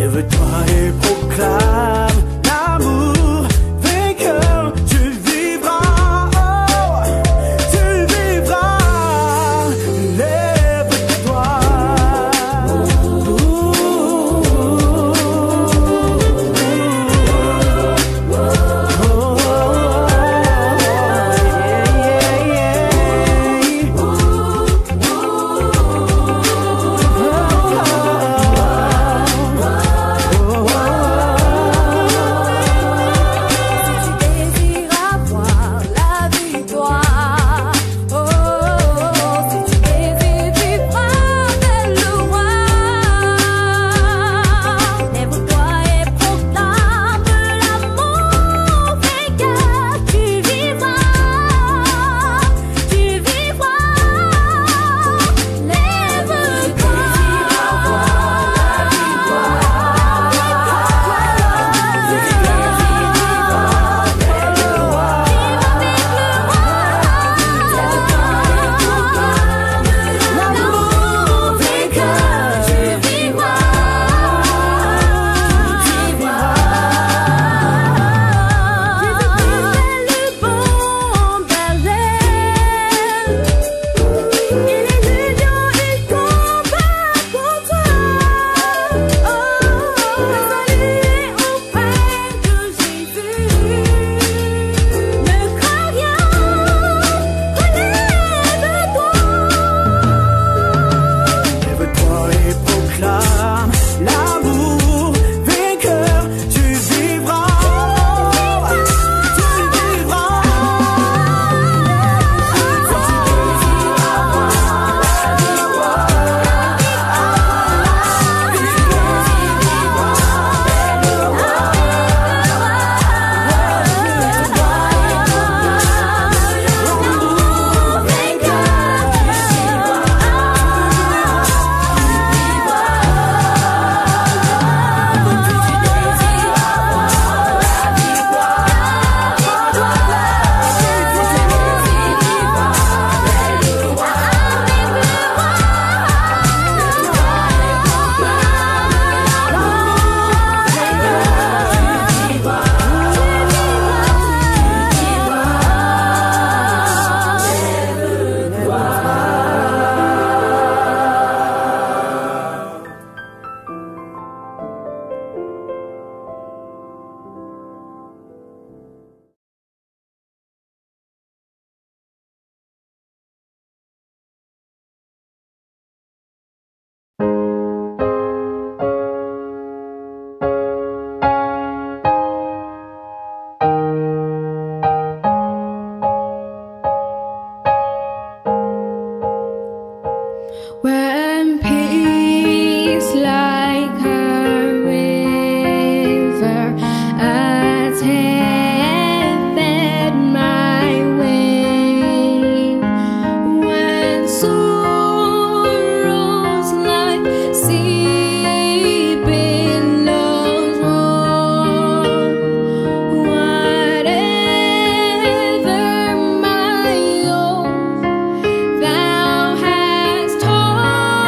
lève-toi et proclame l'amour vainqueur. Tu vivras, oh, tu vivras. Lève-toi. When peace like a river attended my way, when sorrows like sea billows roll, whatever my own thou hast taught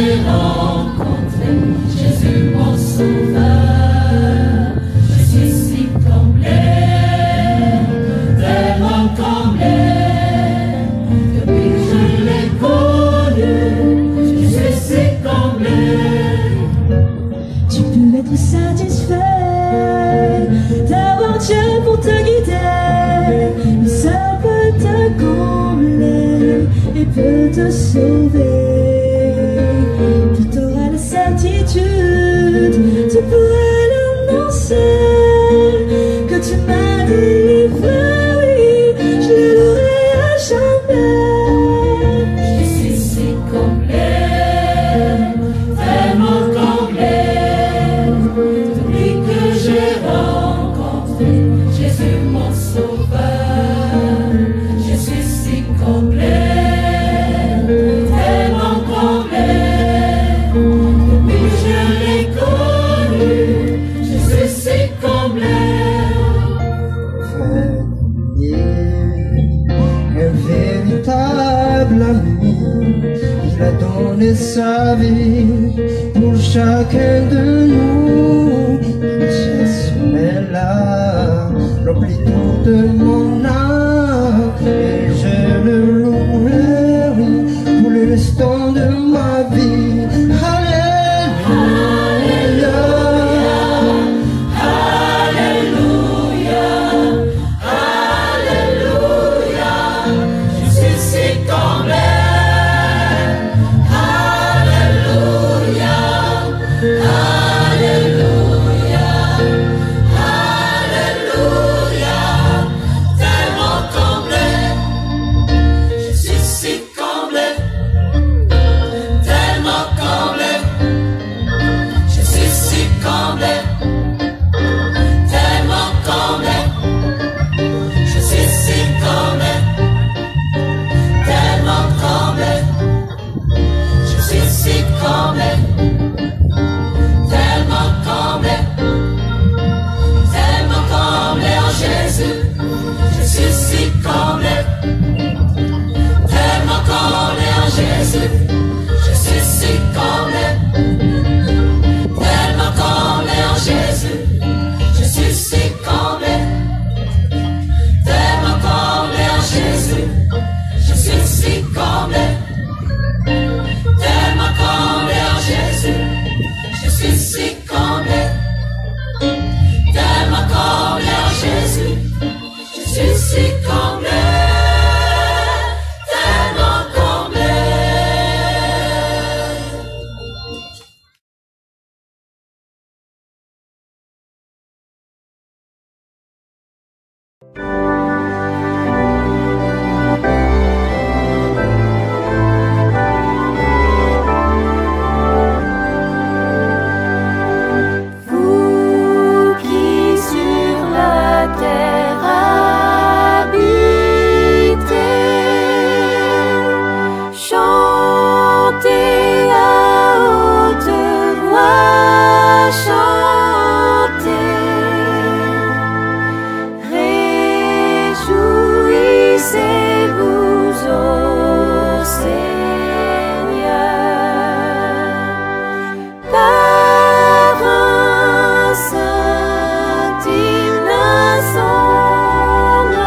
j'ai rencontré, Jésus mon sauveur, je suis si comblé, tellement comblé, depuis que je l'ai connu, je suis si comblé. Tu peux être satisfait d'avoir Dieu pour te guider. Le seul peut te combler et peut te sauver. Tu auras la certitude, tu pourras l'annoncer que tu m'as délivré, oui, je le louerai à jamais. Je suis si comblé, tellement comblé, depuis que j'ai rencontré Jésus mon sauveur, je suis si comblé, tellement comblé, depuis que je l'ai connu, je suis si comblé. Un véritable amour, il a donné sa vie pour chacun de nous. Jésus est là, remplit toute mon âme, et je le louerai pour le restant de ma vie. Alléluia, Alléluia, Alléluia, je suis si comblé. Alléluia, Alléluia, Alléluia, tellement comblé, je suis si comblé, tellement comblé, je suis si comblé, tellement comblé, je suis si comblé, tellement comblé, je suis si comblé, tellement comblé, tellement comblé en Jésus, je suis si comblé, tellement comblé en Jésus, je suis si comblé, tellement comblé en Jésus, je suis si comblé, tellement comblé en Jésus, je suis si comblé, tellement comblé en Jésus, je suis si comblé, tellement comblé en Jésus, je suis si comblé, tellement comblé. Vous qui sur la terre habitez, chantez à haute voix, chantez, réjouissez-vous au Seigneur. Par un saint hymne à son honneur.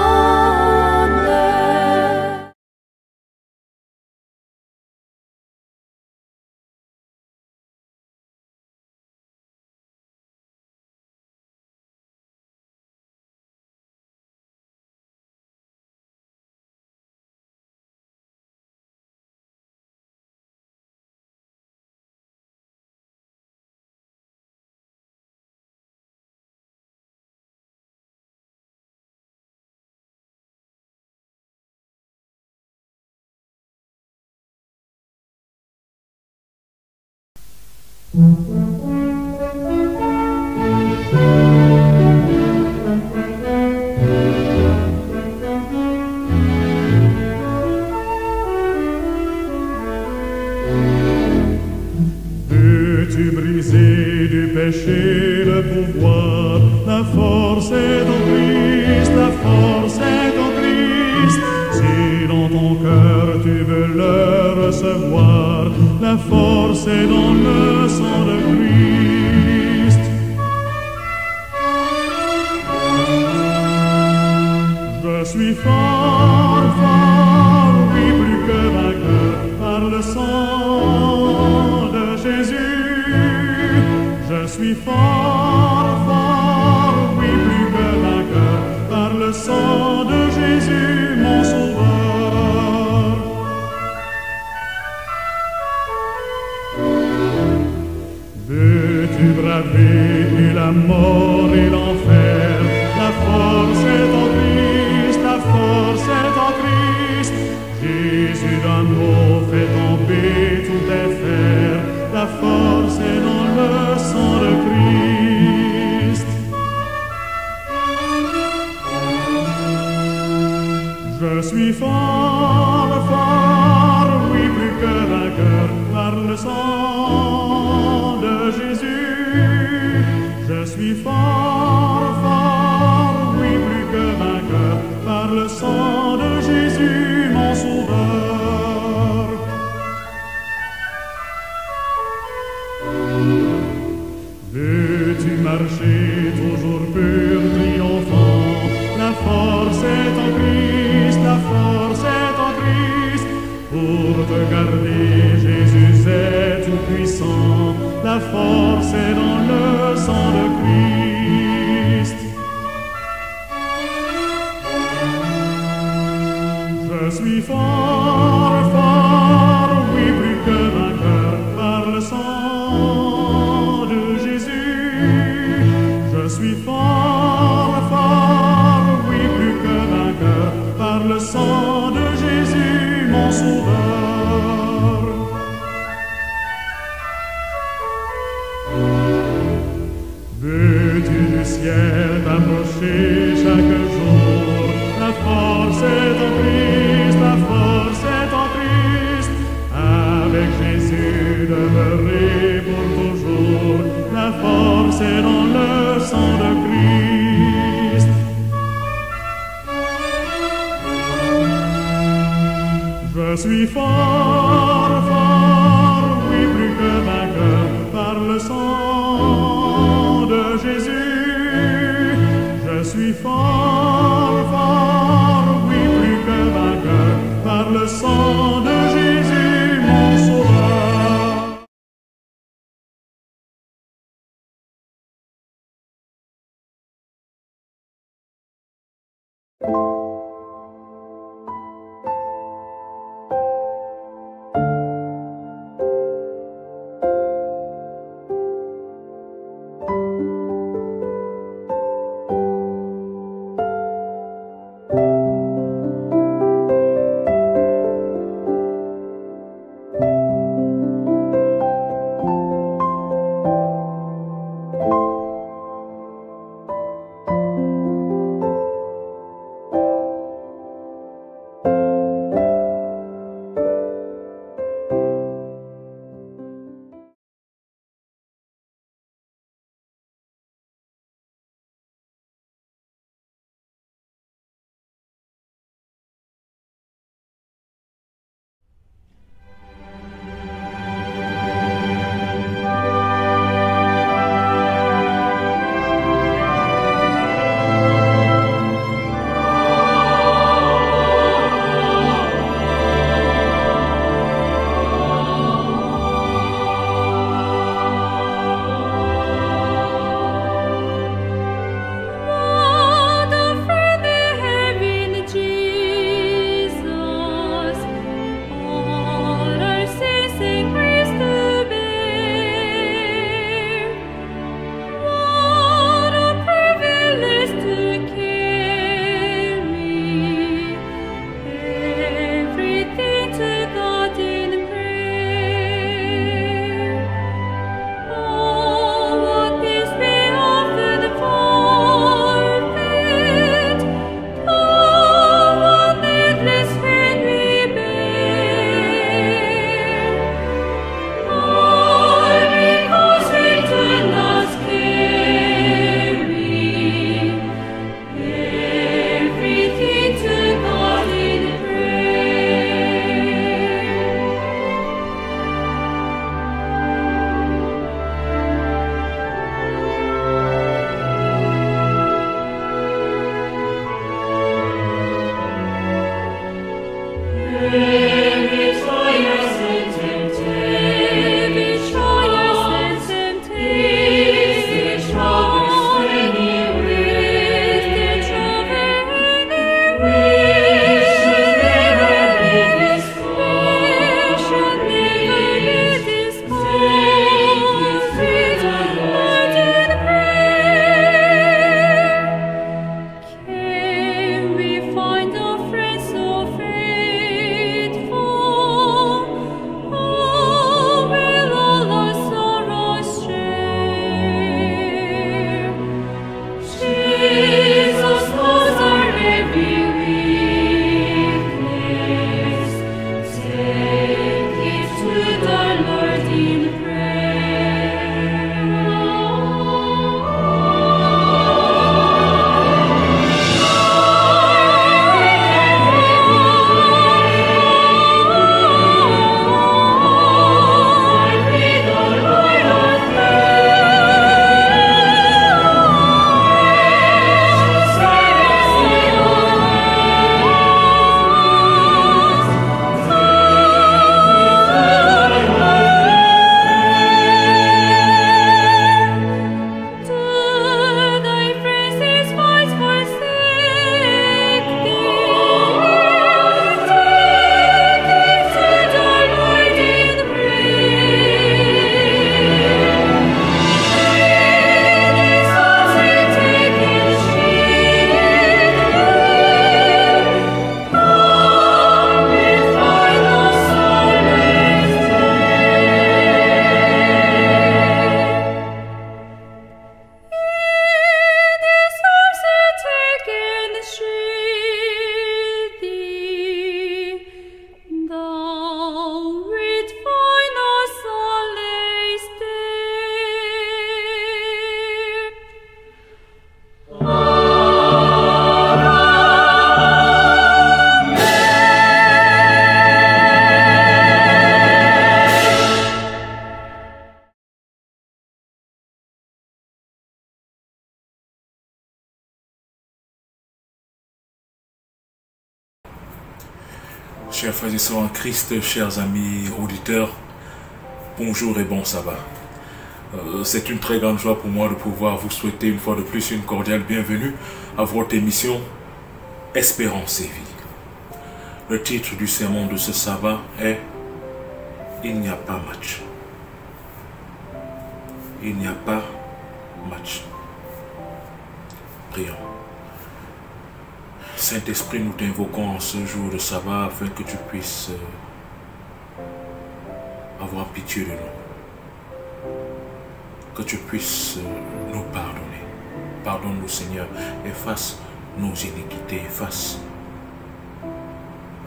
Peux-tu briser du péché le pouvoir? La force est en Christ, la force est en Christ. Si dans ton cœur tu veux le recevoir, la la force est dans le sang de Christ. Je suis fort, fort, oui, plus que vainqueur par le sang de Jésus. Je suis fort, fort, oui, plus que vainqueur par le sang de Jésus, mon sauveur. Veux-tu braver la mort et l'enfer? La force est en Christ, la force est en Christ. Jésus d'un mot fait tomber tous tes fers. La force est dans le sang de Christ. Je suis fort, fort, oui, plus que vainqueur par le sang de Jésus. Je suis fort, fort, oui, plus que vainqueur par le sang de Jésus, mon sauveur. Veux-tu marcher toujours pur, triomphant? La force est en Christ, la force est en Christ. Pour te garder, Jésus est tout puissant. La force est dans le sang de Christ. Je suis fort, fort, oui, plus que vainqueur par le sang de Jésus. Je suis fort, fort, oui, plus que vainqueur par le sang de Jésus, mon sauveur. Veux-tu du ciel t'approcher chaque jour? La force est en Christ, la force est en Christ. Avec Jésus demeurer pour toujours. La force est dans le sang de Christ. Je suis fort, fort, oui, plus que vainqueur par le sang de Jésus. Je suis fort, fort, oui, plus que vainqueur par le sang de Jésus. Chers frères et sœurs en Christ, chers amis auditeurs, bonjour et bon sabbat. C'est une très grande joie pour moi de pouvoir vous souhaiter une fois de plus une cordiale bienvenue à votre émission Espérance et vie. Le titre du sermon de ce sabbat est « Il n'y a pas match ». Il n'y a pas match. Prions. Saint-Esprit, nous t'invoquons en ce jour de sabbat afin que tu puisses avoir pitié de nous. Que tu puisses nous pardonner. Pardonne-nous, Seigneur, efface nos iniquités, efface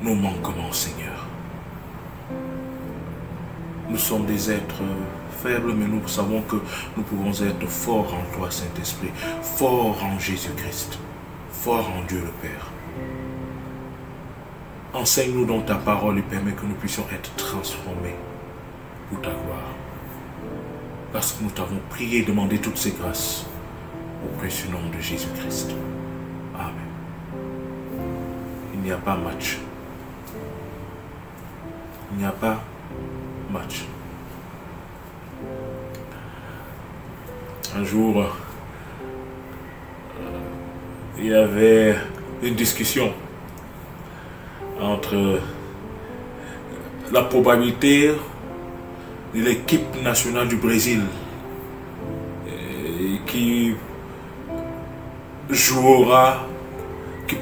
nos manquements, Seigneur. Nous sommes des êtres faibles, mais nous savons que nous pouvons être forts en toi, Saint-Esprit, forts en Jésus-Christ, forts en Dieu le Père. Enseigne-nous dans ta parole et permets que nous puissions être transformés pour ta gloire. Parce que nous t'avons prié et demandé toutes ces grâces au précieux nom de Jésus-Christ. Amen. Il n'y a pas match. Il n'y a pas match. Un jour, il y avait une discussion entre la probabilité de l'équipe nationale du Brésil qui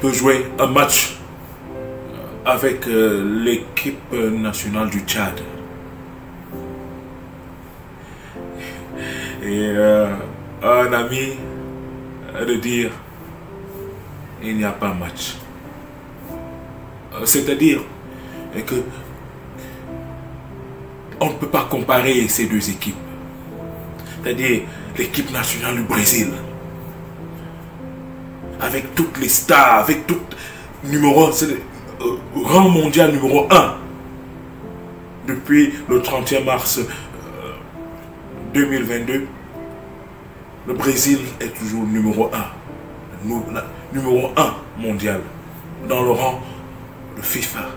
peut jouer un match avec l'équipe nationale du Tchad. Et un ami de dire il n'y a pas match. C'est-à-dire que on ne peut pas comparer ces deux équipes. C'est-à-dire l'équipe nationale du Brésil avec toutes les stars, avec tout numéro, c'est le rang mondial numéro 1 depuis le 31 mars 2022. Le Brésil est toujours numéro 1, numéro 1 mondial dans le rang de FIFA,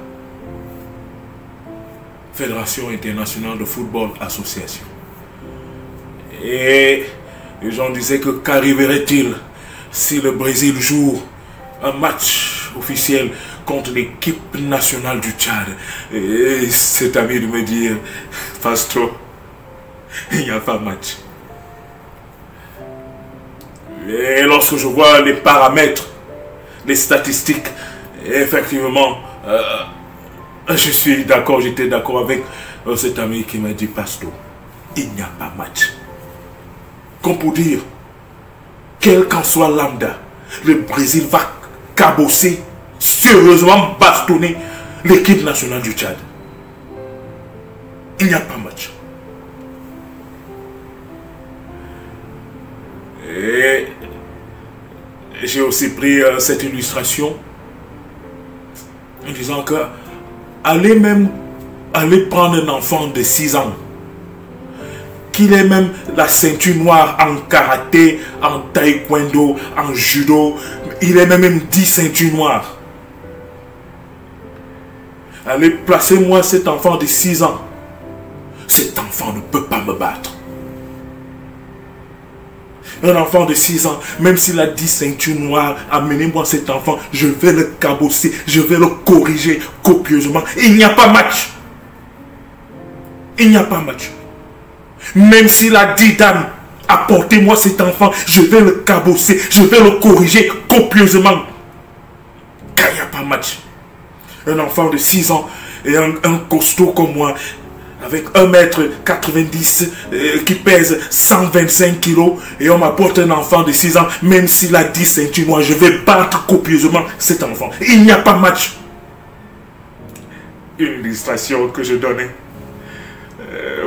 Fédération internationale de football association. Et les gens disaient que qu'arriverait-il si le Brésil joue un match officiel contre l'équipe nationale du Tchad. Et cet ami de me dire, Pastor, il n'y a pas match. Et lorsque je vois les paramètres, les statistiques, effectivement, je suis d'accord, j'étais d'accord avec cet ami qui m'a dit, Pastor, il n'y a pas match. Comme pour dire, quel qu'en soit lambda, le Brésil va cabosser, sérieusement bastonner l'équipe nationale du Tchad. Il n'y a pas match. Et j'ai aussi pris cette illustration en disant que allez prendre un enfant de 6 ans, qu'il ait même la ceinture noire en karaté, en taekwondo, en judo, il ait même 10 ceintures noires. Allez, placez-moi cet enfant de 6 ans. Cet enfant ne peut pas me battre. Un enfant de 6 ans, même s'il a 10 ceintures noires, amenez-moi cet enfant, je vais le cabosser, je vais le corriger copieusement. Il n'y a pas match. Il n'y a pas match. Même s'il a 10 dames, apportez-moi cet enfant, je vais le cabosser, je vais le corriger copieusement. Car il n'y a pas match. Un enfant de 6 ans et un costaud comme moi, avec 1m90 qui pèse 125 kg, et on m'apporte un enfant de 6 ans, même s'il a 10 ceintures noires, je vais battre copieusement cet enfant. Il n'y a pas match. Une illustration que je donnais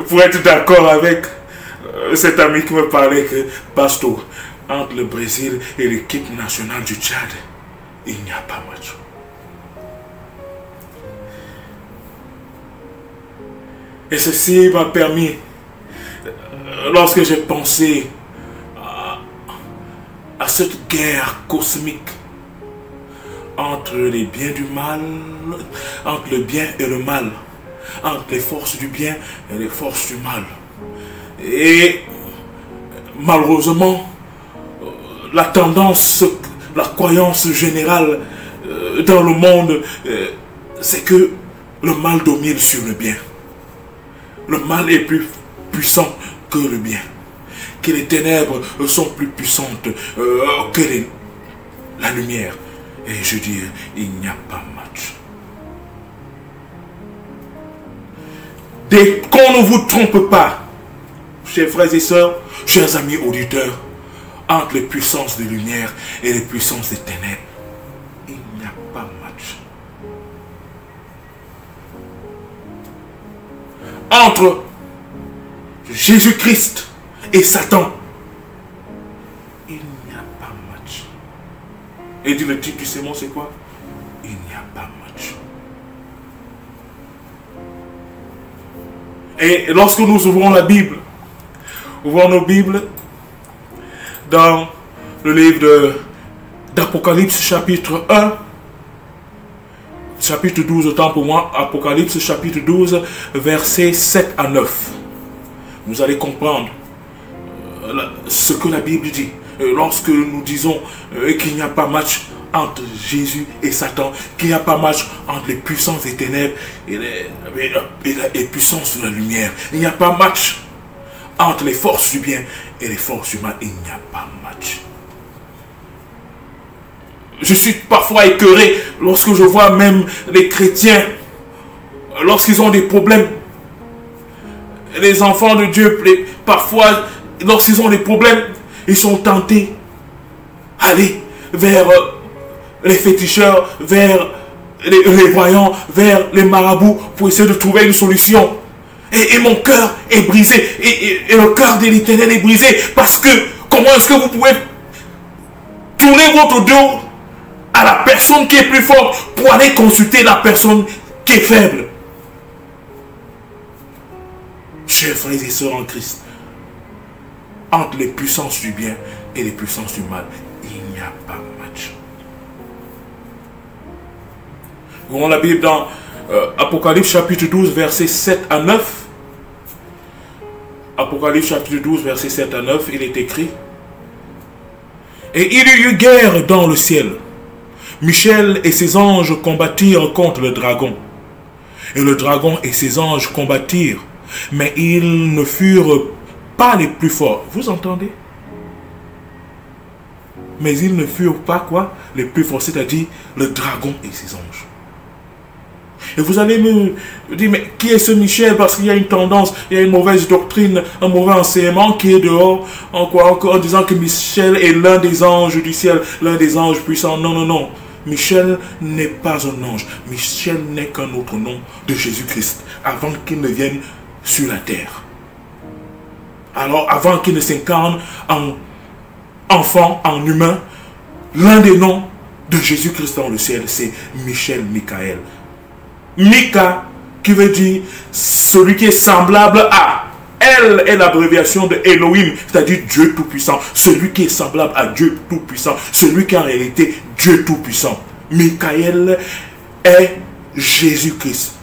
pour être d'accord avec cet ami qui me parlait que, Pastor, entre le Brésil et l'équipe nationale du Tchad, il n'y a pas match. Et ceci m'a permis, lorsque j'ai pensé à cette guerre cosmique entre les biens du mal, entre le bien et le mal, entre les forces du bien et les forces du mal. Et malheureusement, la tendance, la croyance générale dans le monde, c'est que le mal domine sur le bien. Le mal est plus puissant que le bien. Que les ténèbres sont plus puissantes que la lumière. Et je dis, il n'y a pas match. Dès qu'on ne vous trompe pas, chers frères et sœurs, chers amis auditeurs, entre les puissances de lumière et les puissances des ténèbres, il n'y a pas match. Entre Jésus-Christ et Satan, il n'y a pas match. Et dit le titre du sermon, c'est quoi? Il n'y a pas match. Et lorsque nous ouvrons la Bible, ouvrons nos Bibles dans le livre d'Apocalypse chapitre 1, chapitre 12, autant pour moi, Apocalypse chapitre 12, versets 7 à 9. Vous allez comprendre ce que la Bible dit. Lorsque nous disons qu'il n'y a pas match entre Jésus et Satan, qu'il n'y a pas match entre les puissances des ténèbres et les puissances de la lumière. Il n'y a pas match entre les forces du bien et les forces du mal. Il n'y a pas match. Je suis parfois écœuré lorsque je vois même les chrétiens, lorsqu'ils ont des problèmes. Les enfants de Dieu, parfois, lorsqu'ils ont des problèmes, ils sont tentés d'aller vers les féticheurs, vers les voyants, vers les marabouts pour essayer de trouver une solution. Et mon cœur est brisé. Et le cœur de l'Éternel est brisé. Parce que, comment est-ce que vous pouvez tourner votre dos à la personne qui est plus forte pour aller consulter la personne qui est faible? Chers frères et sœurs en Christ, entre les puissances du bien et les puissances du mal, il n'y a pas match. Nous avons la Bible dans Apocalypse chapitre 12, versets 7 à 9. Apocalypse chapitre 12, versets 7 à 9, il est écrit: Et il y eut guerre dans le ciel. Michel et ses anges combattirent contre le dragon. Et le dragon et ses anges combattirent, mais ils ne furent pas les plus forts. Vous entendez? Mais ils ne furent pas quoi? Les plus forts, c'est-à-dire le dragon et ses anges. Et vous allez me dire, mais qui est ce Michel? Parce qu'il y a une tendance, il y a une mauvaise doctrine, un mauvais enseignement qui est dehors, en disant que Michel est l'un des anges du ciel, l'un des anges puissants. Non, non, non. Michel n'est pas un ange. Michel n'est qu'un autre nom de Jésus-Christ, avant qu'il ne vienne sur la terre. Alors, avant qu'il ne s'incarne en enfant, en humain, l'un des noms de Jésus-Christ dans le ciel, c'est Michel, Michael. Mika, qui veut dire celui qui est semblable à. Elle est l'abréviation de Elohim, c'est-à-dire Dieu Tout-Puissant. Celui qui est semblable à Dieu Tout-Puissant. Celui qui est en réalité Dieu Tout-Puissant. Michael est Jésus-Christ,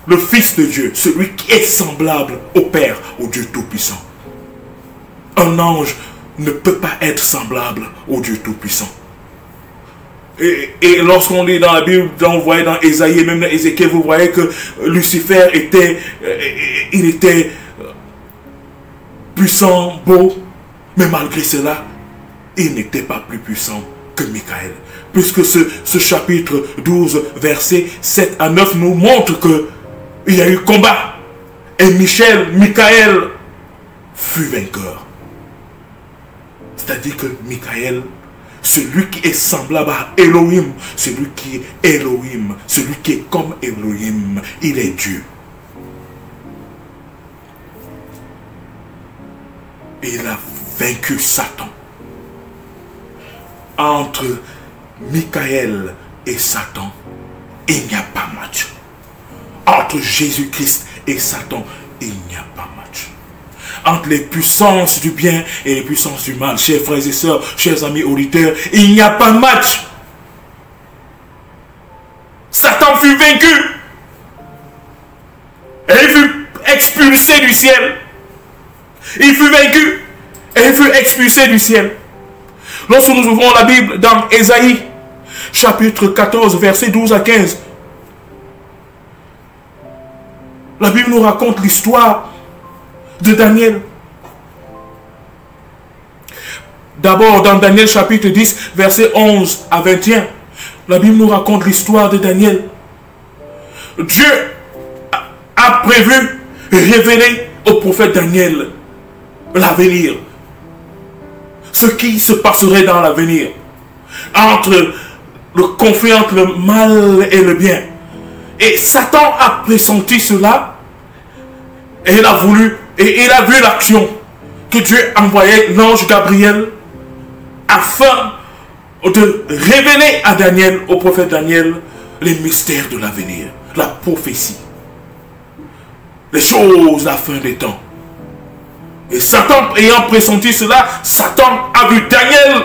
le Fils de Dieu, celui qui est semblable au Père, au Dieu Tout-Puissant. Un ange ne peut pas être semblable au Dieu Tout-Puissant. Et lorsqu'on lit dans la Bible, vous voyez dans Ésaïe, même dans Ézéchiel, vous voyez que Lucifer était, il était puissant, beau, mais malgré cela, il n'était pas plus puissant que Michael. Puisque ce chapitre 12, versets 7 à 9 nous montre que il y a eu combat. Et Michael fut vainqueur. C'est-à-dire que Michael, celui qui est semblable à Elohim, celui qui est Elohim, celui qui est comme Elohim, il est Dieu. Et il a vaincu Satan. Entre Michael et Satan, il n'y a pas match. Entre Jésus-Christ et Satan, il n'y a pas match. Entre les puissances du bien et les puissances du mal, chers frères et sœurs, chers amis auditeurs, il n'y a pas de match. Satan fut vaincu. Et il fut expulsé du ciel. Il fut vaincu et il fut expulsé du ciel. Lorsque nous ouvrons la Bible dans Ésaïe, chapitre 14, versets 12 à 15, la Bible nous raconte l'histoire de Daniel. D'abord, dans Daniel chapitre 10, versets 11 à 21, la Bible nous raconte l'histoire de Daniel. Dieu a prévu, révélé au prophète Daniel l'avenir. Ce qui se passerait dans l'avenir. Entre le conflit entre le mal et le bien. Et Satan a pressenti cela. Et il a voulu, et il a vu l'action que Dieu envoyait l'ange Gabriel afin de révéler à Daniel, au prophète Daniel, les mystères de l'avenir, la prophétie, les choses de la fin des temps. Et Satan ayant pressenti cela, Satan a vu Daniel,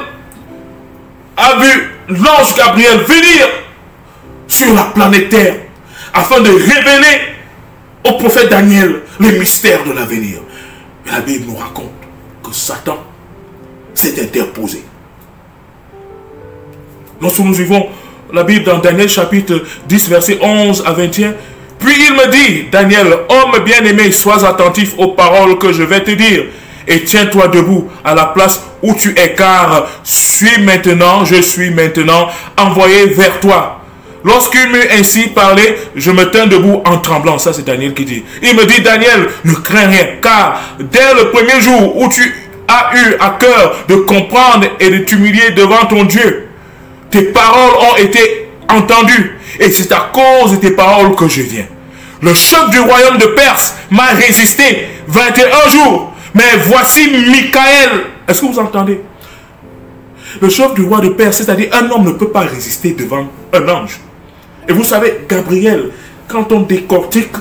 a vu l'ange Gabriel venir sur la planète Terre afin de révéler au prophète Daniel les mystères de l'avenir. Et la Bible nous raconte que Satan s'est interposé. Lorsque nous vivons la Bible dans Daniel chapitre 10 verset 11 à 21, puis il me dit, Daniel, homme bien-aimé, sois attentif aux paroles que je vais te dire et tiens-toi debout à la place où tu es, car je suis maintenant envoyé vers toi. Lorsqu'il m'eut ainsi parlé, je me tins debout en tremblant. Ça, c'est Daniel qui dit. Il me dit, Daniel, ne crains rien, car dès le premier jour où tu as eu à cœur de comprendre et de t'humilier devant ton Dieu, tes paroles ont été entendues, et c'est à cause de tes paroles que je viens. Le chef du royaume de Perse m'a résisté 21 jours, mais voici Michael. Est-ce que vous entendez? Le chef du roi de Perse, c'est-à-dire un homme ne peut pas résister devant un ange. Et vous savez, Gabriel, quand on décortique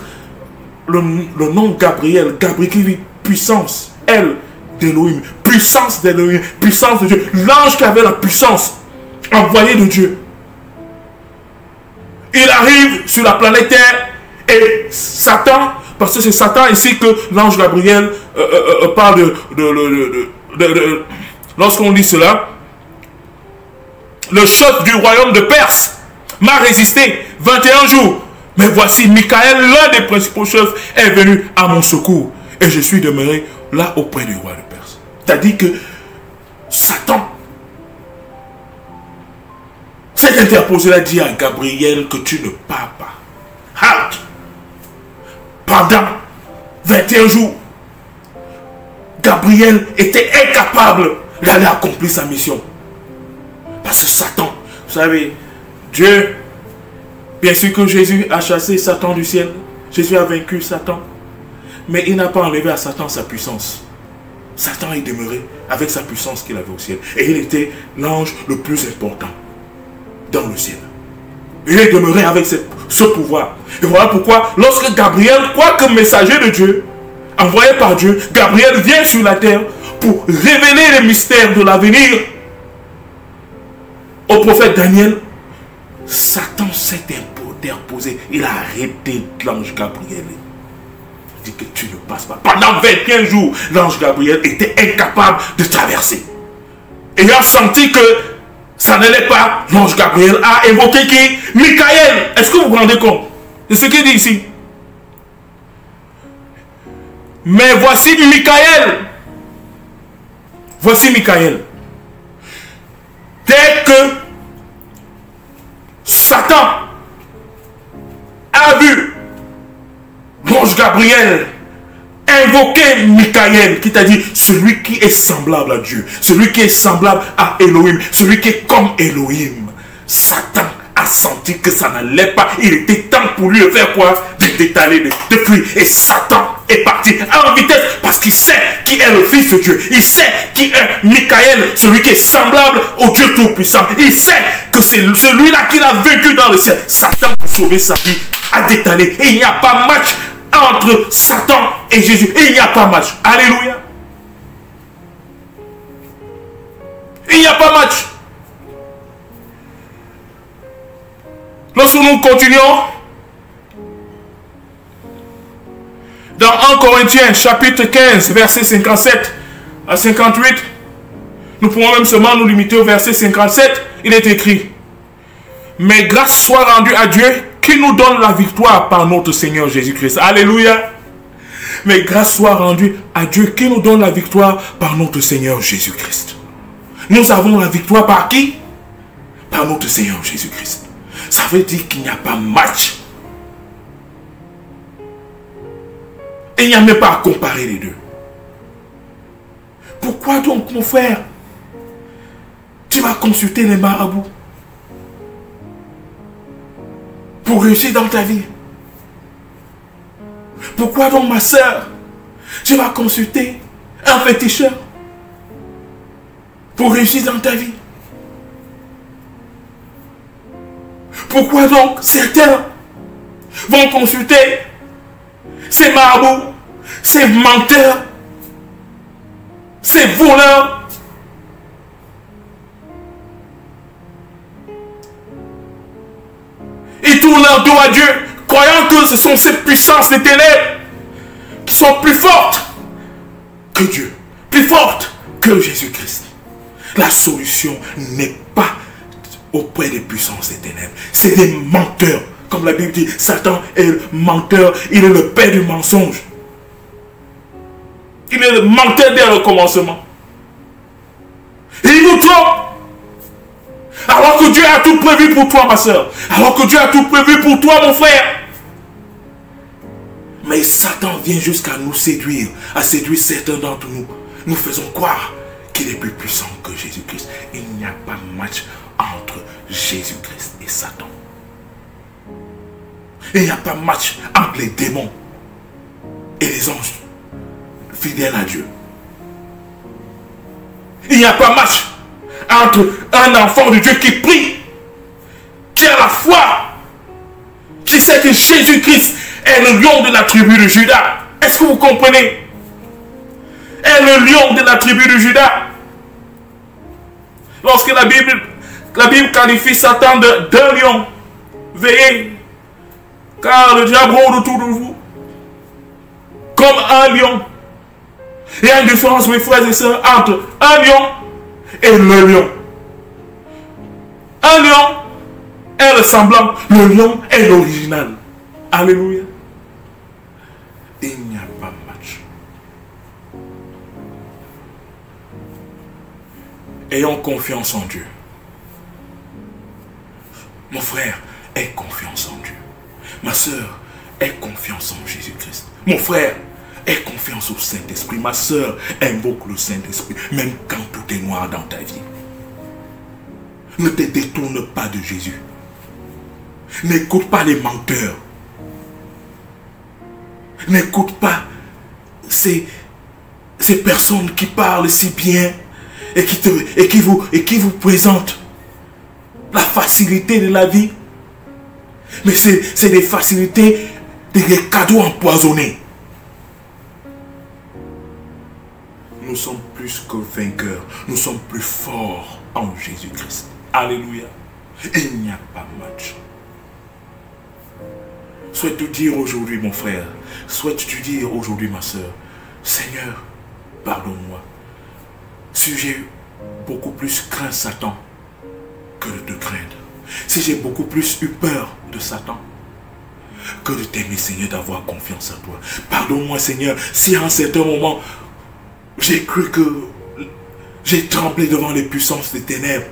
le nom Gabriel, Gabriel qui dit puissance, elle d'Élohim, puissance d'Élohim, puissance de Dieu, l'ange qui avait la puissance envoyé de Dieu. Il arrive sur la planète Terre et Satan, parce que c'est Satan ici que l'ange Gabriel parle lorsqu'on dit cela, le chef du royaume de Perse m'a résisté 21 jours. Mais voici Michael, l'un des principaux chefs, est venu à mon secours. Et je suis demeuré là auprès du roi de Perse. C'est-à-dire que Satan s'est interposé, a dit à Gabriel que tu ne pars pas. Halt! Pendant 21 jours, Gabriel était incapable d'aller accomplir sa mission. Parce que Satan, vous savez, Dieu, bien sûr que Jésus a chassé Satan du ciel. Jésus a vaincu Satan. Mais il n'a pas enlevé à Satan sa puissance. Satan est demeuré avec sa puissance qu'il avait au ciel. Et il était l'ange le plus important dans le ciel. Il est demeuré avec ce pouvoir. Et voilà pourquoi, lorsque Gabriel, quoique messager de Dieu, envoyé par Dieu, Gabriel vient sur la terre pour révéler les mystères de l'avenir au prophète Daniel, Satan s'est interposé. Il a arrêté l'ange Gabriel. Il dit que tu ne passes pas. Pendant 21 jours, l'ange Gabriel était incapable de traverser. Ayant senti que ça n'allait pas, l'ange Gabriel a invoqué qui? Michael. Est-ce que vous vous rendez compte de ce qu'il dit ici? Mais voici Michael. Voici Michael. Dès que Satan a vu l'ange Gabriel invoquer Michael, qui t'a dit celui qui est semblable à Dieu, celui qui est semblable à Elohim, celui qui est comme Elohim, Satan a senti que ça n'allait pas. Il était temps pour lui de faire quoi? De détaler, de fuir. Et Satan est parti en vitesse parce qu'il sait qui est le Fils de Dieu. Il sait qui est Michael, celui qui est semblable au Dieu Tout-Puissant. Il sait que c'est celui-là qu'il a vécu dans le ciel. Satan a sauvé sa vie, a détalé. Et il n'y a pas match entre Satan et Jésus. Et il n'y a pas match. Alléluia. Il n'y a pas match. Lorsque nous continuons, dans 1 Corinthiens chapitre 15, verset 57 à 58, nous pouvons même seulement nous limiter au verset 57, il est écrit: mais grâce soit rendue à Dieu qui nous donne la victoire par notre Seigneur Jésus-Christ. Alléluia. Mais grâce soit rendue à Dieu qui nous donne la victoire par notre Seigneur Jésus-Christ. Nous avons la victoire par qui? Par notre Seigneur Jésus-Christ. Ça veut dire qu'il n'y a pas match. Et il n'y a même pas à comparer les deux. Pourquoi donc, mon frère, tu vas consulter les marabouts pour réussir dans ta vie? Pourquoi donc, ma soeur, tu vas consulter un féticheur pour réussir dans ta vie? Pourquoi donc certains vont consulter ces marabouts, ces menteurs, ces voleurs? Ils tournent leur dos à Dieu, croyant que ce sont ces puissances des ténèbres qui sont plus fortes que Dieu, plus fortes que Jésus-Christ. La solution n'est pas auprès des puissances des ténèbres. C'est des menteurs. Comme la Bible dit, Satan est le menteur, il est le père du mensonge. Il est le menteur dès le commencement. Et il vous trompe. Alors que Dieu a tout prévu pour toi, ma soeur. Alors que Dieu a tout prévu pour toi, mon frère. Mais Satan vient jusqu'à nous séduire, à séduire certains d'entre nous. Nous faisons croire qu'il est plus puissant que Jésus-Christ. Il n'y a pas de match entre Jésus-Christ et Satan. Il n'y a pas de match entre les démons et les anges fidèles à Dieu. Il n'y a pas de match entre un enfant de Dieu qui prie, qui a la foi, qui sait que Jésus-Christ est le lion de la tribu de Juda. Est-ce que vous comprenez? Est le lion de la tribu de Juda. Lorsque la Bible qualifie Satan d'un lion, veillez, car le diable rôde autour de vous comme un lion. Il y a une différence, mes frères et sœurs, entre un lion et le lion. Un lion est le semblant, le lion est l'original. Alléluia. Il n'y a pas de match. Ayons confiance en Dieu. Mon frère, aie confiance en Dieu. Ma soeur, aie confiance en Jésus-Christ. Mon frère, aie confiance au Saint-Esprit. Ma soeur, invoque le Saint-Esprit, même quand tout est noir dans ta vie. Ne te détourne pas de Jésus. N'écoute pas les menteurs. N'écoute pas ces personnes qui parlent si bien et qui vous présentent la facilité de la vie. Mais c'est des facilités, des cadeaux empoisonnés. Nous sommes plus que vainqueurs. Nous sommes plus forts en Jésus-Christ. Alléluia. Il n'y a pas de match. Souhaites-tu dire aujourd'hui, mon frère, souhaites-tu dire aujourd'hui, ma soeur, Seigneur, pardonne-moi. Si j'ai beaucoup plus craint Satan que de te craindre. Si j'ai beaucoup plus eu peur de Satan que de t'aimer, Seigneur, d'avoir confiance en toi. Pardonne-moi, Seigneur, si à un certain moment j'ai cru que j'ai tremblé devant les puissances des ténèbres.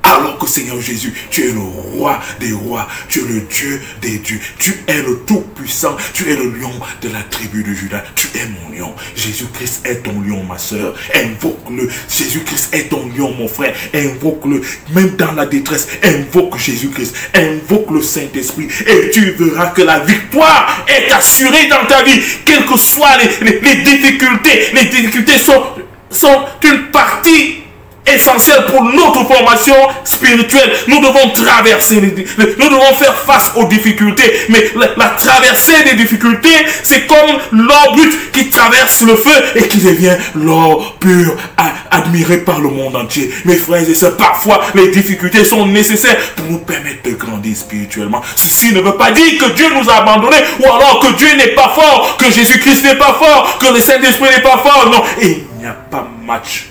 Alors que Seigneur Jésus, tu es le roi des rois, tu es le Dieu des dieux, tu es le tout-puissant, tu es le lion de la tribu de Juda, tu es mon lion. Jésus-Christ est ton lion, ma soeur, invoque-le. Jésus-Christ est ton lion, mon frère, invoque-le. Même dans la détresse, invoque Jésus-Christ, invoque le Saint-Esprit et tu verras que la victoire est assurée dans ta vie, quelles que soient les difficultés. Les difficultés sont une partie essentiel pour notre formation spirituelle. Nous devons traverser, nous devons faire face aux difficultés. Mais la traversée des difficultés, c'est comme l'or brut qui traverse le feu et qui devient l'or pur, admiré par le monde entier. Mes frères et sœurs, parfois les difficultés sont nécessaires pour nous permettre de grandir spirituellement. Ceci ne veut pas dire que Dieu nous a abandonnés, ou alors que Dieu n'est pas fort, que Jésus-Christ n'est pas fort, que le Saint-Esprit n'est pas fort. Non, et il n'y a pas match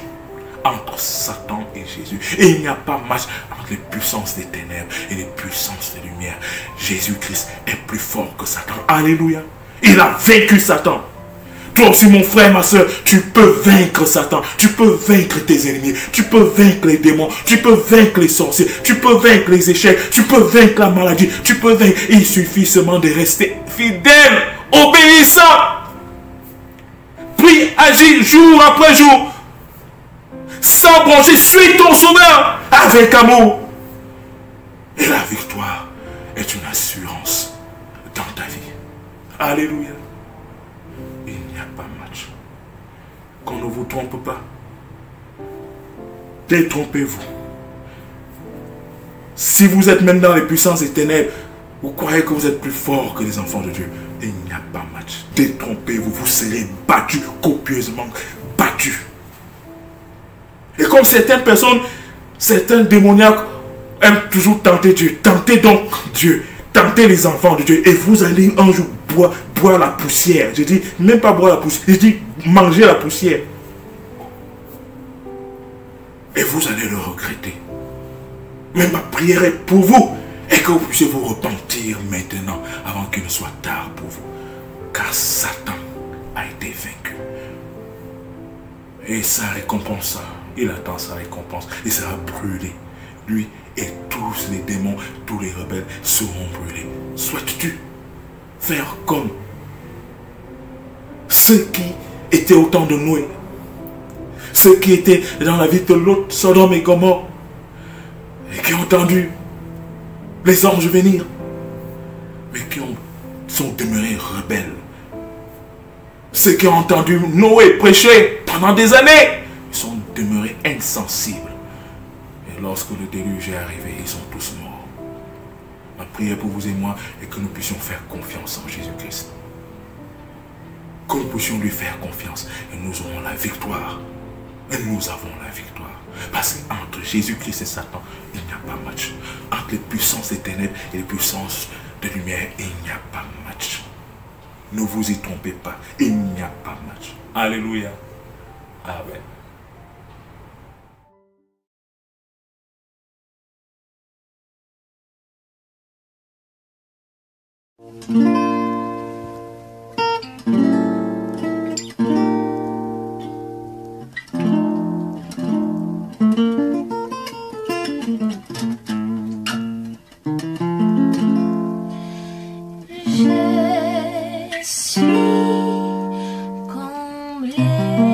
entre Satan et Jésus. Et il n'y a pas match entre les puissances des ténèbres et les puissances des lumières. Jésus-Christ est plus fort que Satan. Alléluia. Il a vaincu Satan. Toi aussi, mon frère, ma soeur, tu peux vaincre Satan. Tu peux vaincre tes ennemis. Tu peux vaincre les démons. Tu peux vaincre les sorciers. Tu peux vaincre les échecs. Tu peux vaincre la maladie. Tu peux vaincre. Il suffit seulement de rester fidèle, obéissant. Prie, agis jour après jour. Sans broncher, suis ton sauveur avec amour. Et la victoire est une assurance dans ta vie. Alléluia. Il n'y a pas match. Qu'on ne vous trompe pas. Détrompez-vous. Si vous êtes même dans les puissances des ténèbres, vous croyez que vous êtes plus fort que les enfants de Dieu. Il n'y a pas match. Détrompez-vous. Vous serez battus, copieusement battus. Et comme certaines personnes, certains démoniaques aiment toujours tenter Dieu. Tentez donc Dieu. Tentez les enfants de Dieu. Et vous allez un jour boire la poussière. Je dis, même pas boire la poussière. Je dis, manger la poussière. Et vous allez le regretter. Mais ma prière est pour vous. Et que vous puissiez vous repentir maintenant, avant qu'il ne soit tard pour vous. Car Satan a été vaincu. Et sa récompense, il attend sa récompense. Il sera brûlé. Lui et tous les démons, tous les rebelles seront brûlés. Souhaites-tu faire comme ceux qui étaient au temps de Noé, ceux qui étaient dans la vie de l'autre, Sodome et Gomorrhe, et qui ont entendu les anges venir, mais qui sont demeurés rebelles. Ceux qui ont entendu Noé prêcher pendant des années, ils sont demeurés insensibles. Et lorsque le déluge est arrivé, ils sont tous morts. Ma prière pour vous et moi est que nous puissions faire confiance en Jésus-Christ. Que nous puissions lui faire confiance et nous aurons la victoire. Et nous avons la victoire. Parce qu'entre Jésus-Christ et Satan, il n'y a pas match. Entre les puissances des ténèbres et les puissances de lumière, il n'y a pas match. Ne vous y trompez pas. Il n'y a pas match. Alléluia. Amen. Je suis comblé.